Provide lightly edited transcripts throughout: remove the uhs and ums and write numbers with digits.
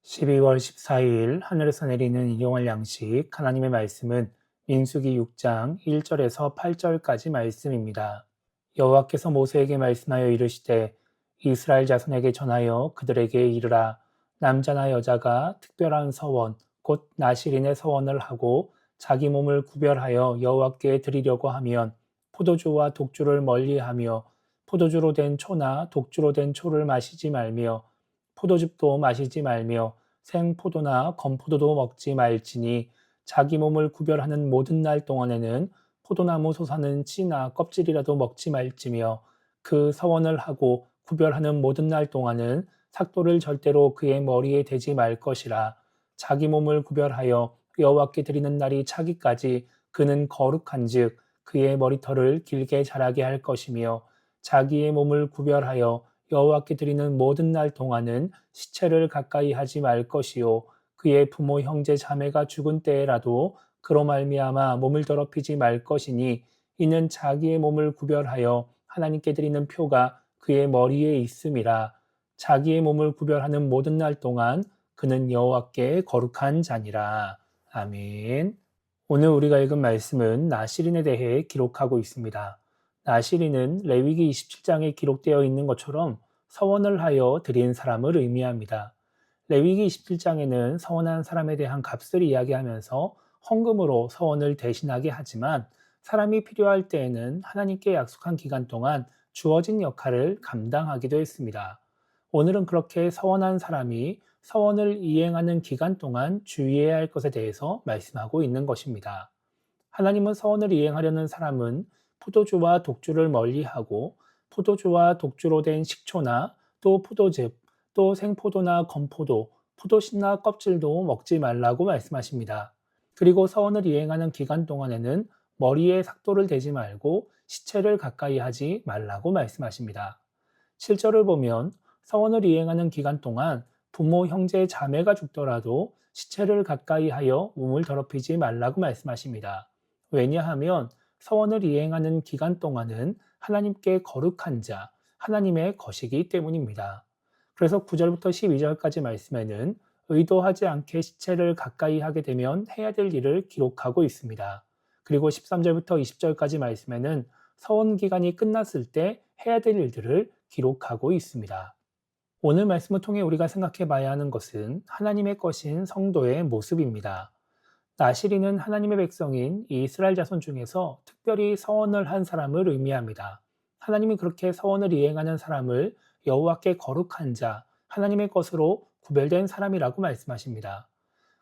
12월 14일 하늘에서 내리는 일용할 양식 하나님의 말씀은 민수기 6장 1절에서 8절까지 말씀입니다. 여호와께서 모세에게 말씀하여 이르시되 이스라엘 자손에게 전하여 그들에게 이르라. 남자나 여자가 특별한 서원 곧 나실인의 서원을 하고 자기 몸을 구별하여 여호와께 드리려고 하면 포도주와 독주를 멀리하며 포도주로 된 초나 독주로 된 초를 마시지 말며 포도즙도 마시지 말며 생포도나 건포도도 먹지 말지니 자기 몸을 구별하는 모든 날 동안에는 포도나무 솟아는 씨나 껍질이라도 먹지 말지며 그 서원을 하고 구별하는 모든 날 동안은 삭도를 절대로 그의 머리에 대지 말 것이라. 자기 몸을 구별하여 여호와께 드리는 날이 차기까지 그는 거룩한즉 그의 머리털을 길게 자라게 할 것이며 자기의 몸을 구별하여 여호와께 드리는 모든 날 동안은 시체를 가까이 하지 말 것이요 그의 부모 형제 자매가 죽은 때에라도 그로 말미암아 몸을 더럽히지 말 것이니 이는 자기의 몸을 구별하여 하나님께 드리는 표가 그의 머리에 있음이라. 자기의 몸을 구별하는 모든 날 동안 그는 여호와께 거룩한 자니라. 아멘. 오늘 우리가 읽은 말씀은 나실인에 대해 기록하고 있습니다. 나실인은 레위기 27장에 기록되어 있는 것처럼 서원을 하여 드린 사람을 의미합니다. 레위기 27장에는 서원한 사람에 대한 값을 이야기하면서 헌금으로 서원을 대신하게 하지만 사람이 필요할 때에는 하나님께 약속한 기간 동안 주어진 역할을 감당하기도 했습니다. 오늘은 그렇게 서원한 사람이 서원을 이행하는 기간 동안 주의해야 할 것에 대해서 말씀하고 있는 것입니다. 하나님은 서원을 이행하려는 사람은 포도주와 독주를 멀리하고 포도주와 독주로 된 식초나 또 포도즙, 또 생포도나 건포도, 포도씨나 껍질도 먹지 말라고 말씀하십니다. 그리고 서원을 이행하는 기간 동안에는 머리에 삭도를 대지 말고 시체를 가까이 하지 말라고 말씀하십니다. 7절을 보면 서원을 이행하는 기간 동안 부모, 형제, 자매가 죽더라도 시체를 가까이 하여 몸을 더럽히지 말라고 말씀하십니다. 왜냐하면 서원을 이행하는 기간 동안은 하나님께 거룩한 자, 하나님의 것이기 때문입니다. 그래서 9절부터 12절까지 말씀에는 의도하지 않게 시체를 가까이 하게 되면 해야 될 일을 기록하고 있습니다. 그리고 13절부터 20절까지 말씀에는 서원 기간이 끝났을 때 해야 될 일들을 기록하고 있습니다. 오늘 말씀을 통해 우리가 생각해 봐야 하는 것은 하나님의 것인 성도의 모습입니다. 나실인은 하나님의 백성인 이스라엘 자손 중에서 특별히 서원을 한 사람을 의미합니다. 하나님이 그렇게 서원을 이행하는 사람을 여호와께 거룩한 자, 하나님의 것으로 구별된 사람이라고 말씀하십니다.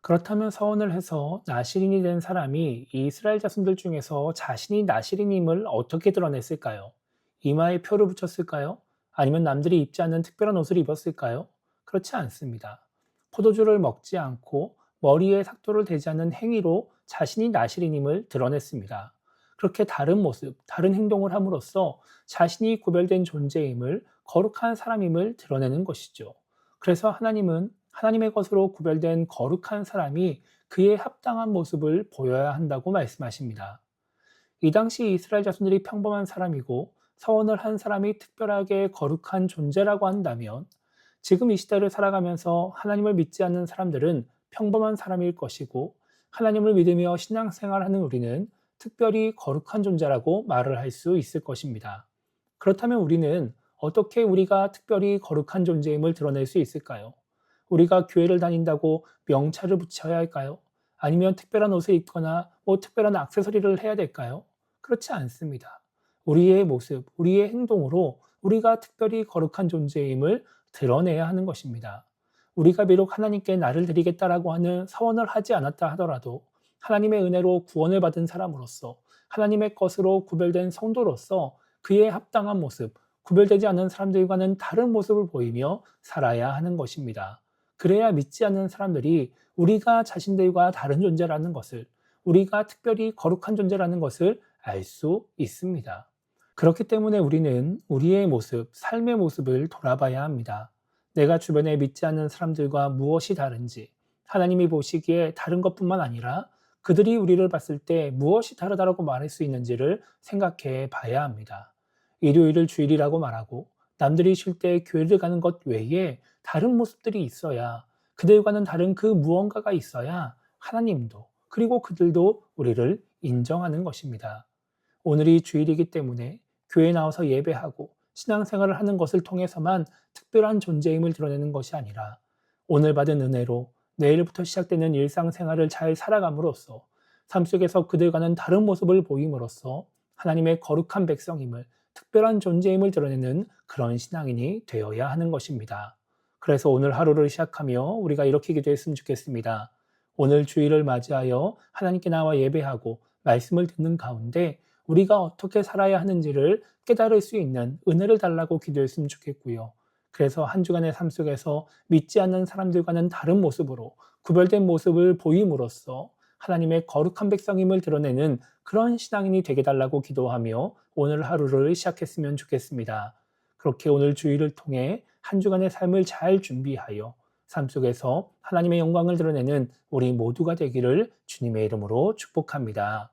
그렇다면 서원을 해서 나실인이 된 사람이 이스라엘 자손들 중에서 자신이 나실인임을 어떻게 드러냈을까요? 이마에 표를 붙였을까요? 아니면 남들이 입지 않는 특별한 옷을 입었을까요? 그렇지 않습니다. 포도주를 먹지 않고 머리에 삭도를 대지 않는 행위로 자신이 나실인임을 드러냈습니다. 그렇게 다른 모습, 다른 행동을 함으로써 자신이 구별된 존재임을 거룩한 사람임을 드러내는 것이죠. 그래서 하나님은 하나님의 것으로 구별된 거룩한 사람이 그에 합당한 모습을 보여야 한다고 말씀하십니다. 이 당시 이스라엘 자손들이 평범한 사람이고 서원을 한 사람이 특별하게 거룩한 존재라고 한다면 지금 이 시대를 살아가면서 하나님을 믿지 않는 사람들은 평범한 사람일 것이고 하나님을 믿으며 신앙생활하는 우리는 특별히 거룩한 존재라고 말을 할 수 있을 것입니다. 그렇다면 우리는 어떻게 우리가 특별히 거룩한 존재임을 드러낼 수 있을까요? 우리가 교회를 다닌다고 명찰을 붙여야 할까요? 아니면 특별한 옷을 입거나 특별한 액세서리를 해야 될까요? 그렇지 않습니다. 우리의 모습, 우리의 행동으로 우리가 특별히 거룩한 존재임을 드러내야 하는 것입니다. 우리가 비록 하나님께 나를 드리겠다라고 하는 서원을 하지 않았다 하더라도 하나님의 은혜로 구원을 받은 사람으로서 하나님의 것으로 구별된 성도로서 그에 합당한 모습, 구별되지 않은 사람들과는 다른 모습을 보이며 살아야 하는 것입니다. 그래야 믿지 않는 사람들이 우리가 자신들과 다른 존재라는 것을, 우리가 특별히 거룩한 존재라는 것을 알 수 있습니다. 그렇기 때문에 우리는 우리의 모습, 삶의 모습을 돌아봐야 합니다. 내가 주변에 믿지 않는 사람들과 무엇이 다른지, 하나님이 보시기에 다른 것뿐만 아니라 그들이 우리를 봤을 때 무엇이 다르다고 말할 수 있는지를 생각해 봐야 합니다. 일요일을 주일이라고 말하고 남들이 쉴 때 교회를 가는 것 외에 다른 모습들이 있어야 그들과는 다른 그 무언가가 있어야 하나님도 그리고 그들도 우리를 인정하는 것입니다. 오늘이 주일이기 때문에 교회에 나와서 예배하고 신앙생활을 하는 것을 통해서만 특별한 존재임을 드러내는 것이 아니라 오늘 받은 은혜로 내일부터 시작되는 일상생활을 잘 살아감으로써 삶 속에서 그들과는 다른 모습을 보임으로써 하나님의 거룩한 백성임을, 특별한 존재임을 드러내는 그런 신앙인이 되어야 하는 것입니다. 그래서 오늘 하루를 시작하며 우리가 이렇게 기도했으면 좋겠습니다. 오늘 주일을 맞이하여 하나님께 나와 예배하고 말씀을 듣는 가운데 우리가 어떻게 살아야 하는지를 깨달을 수 있는 은혜를 달라고 기도했으면 좋겠고요. 그래서 한 주간의 삶 속에서 믿지 않는 사람들과는 다른 모습으로 구별된 모습을 보임으로써 하나님의 거룩한 백성임을 드러내는 그런 신앙인이 되게 달라고 기도하며 오늘 하루를 시작했으면 좋겠습니다. 그렇게 오늘 주일을 통해 한 주간의 삶을 잘 준비하여 삶 속에서 하나님의 영광을 드러내는 우리 모두가 되기를 주님의 이름으로 축복합니다.